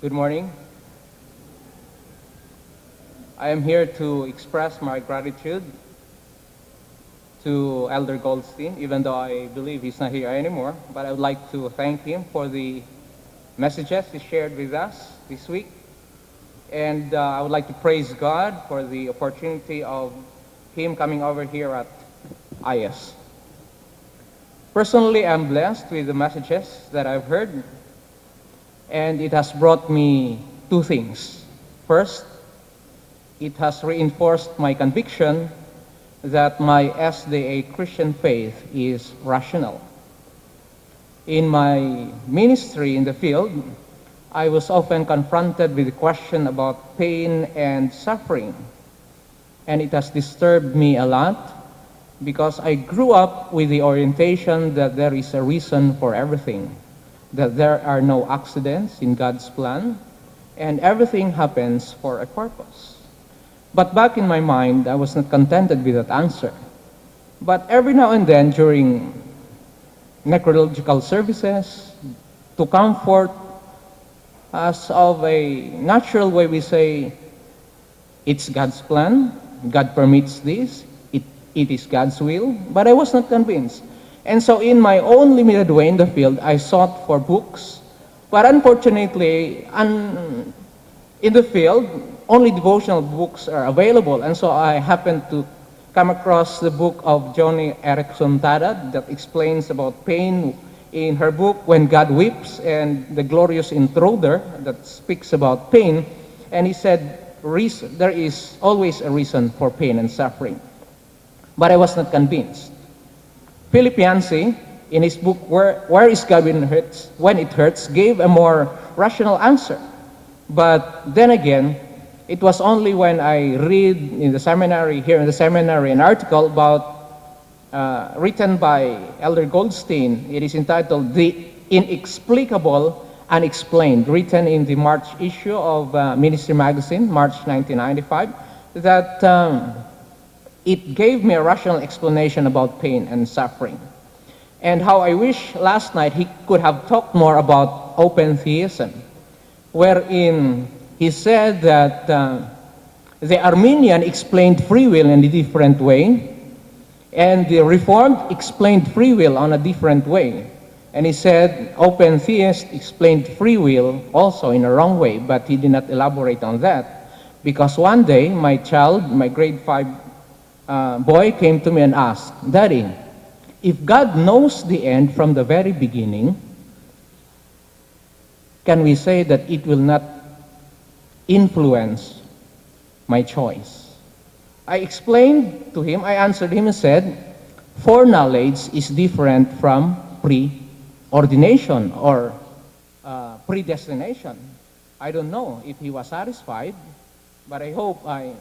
Good morning. I am here to express my gratitude to Elder Goldstein, even though I believe he's not here anymore. But I would like to thank him for the messages he shared with us this week. And I would like to praise God for the opportunity of him coming over here at IS. Personally, I'm blessed with the messages that I've heard, and it has brought me two things. First, it has reinforced my conviction that my SDA Christian faith is rational. In my ministry in the field, I was often confronted with the question about pain and suffering, and it has disturbed me a lot because I grew up with the orientation that there is a reason for everything, that there are no accidents in God's plan, and everything happens for a purpose. But back in my mind, I was not contented with that answer. But every now and then during necrological services, to comfort us of a natural way, we say, it's God's plan, God permits this, it is God's will, but I was not convinced. And so in my own limited way in the field, I sought for books, but unfortunately, in the field, only devotional books are available, and so I happened to come across the book of Joni Eareckson Tada that explains about pain in her book, When God Weeps, and the glorious intruder that speaks about pain, and he said, there is always a reason for pain and suffering. But I was not convinced. Philip Yancey, in his book, Where is God When It Hurts, gave a more rational answer. But then again, it was only when I read in the seminary, here in the seminary, an article about, written by Elder Goldstein. It is entitled The Inexplicable Unexplained, written in the March issue of Ministry Magazine, March 1995, that it gave me a rational explanation about pain and suffering. And how I wish last night he could have talked more about open theism, wherein he said that the Arminian explained free will in a different way, and the Reformed explained free will on a different way. And he said open theist explained free will also in a wrong way, but he did not elaborate on that. Because one day, my child, my grade 5 boy, came to me and asked, Daddy, if God knows the end from the very beginning, can we say that it will not influence my choice? I explained to him, I answered him and said, foreknowledge is different from preordination or predestination. I don't know if he was satisfied, but I hope I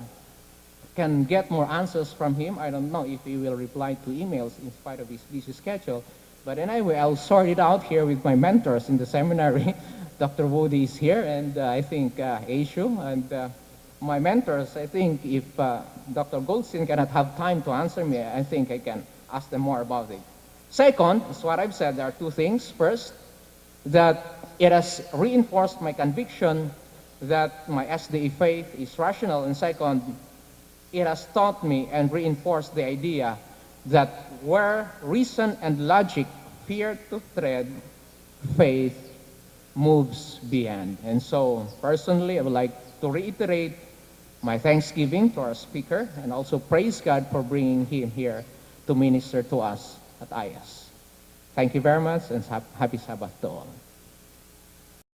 can get more answers from him. I don't know if he will reply to emails in spite of his busy schedule. But anyway, I'll sort it out here with my mentors in the seminary. Dr. Woody is here, and I think Aishu, and my mentors, I think if Dr. Goldstein cannot have time to answer me, I think I can ask them more about it. Second, is what I've said, there are two things. First, that it has reinforced my conviction that my SDA faith is rational, and second, it has taught me and reinforced the idea that where reason and logic fear to tread, faith moves beyond. And so, personally, I would like to reiterate my thanksgiving to our speaker and also praise God for bringing him here to minister to us at IS. Thank you very much, and happy Sabbath to all.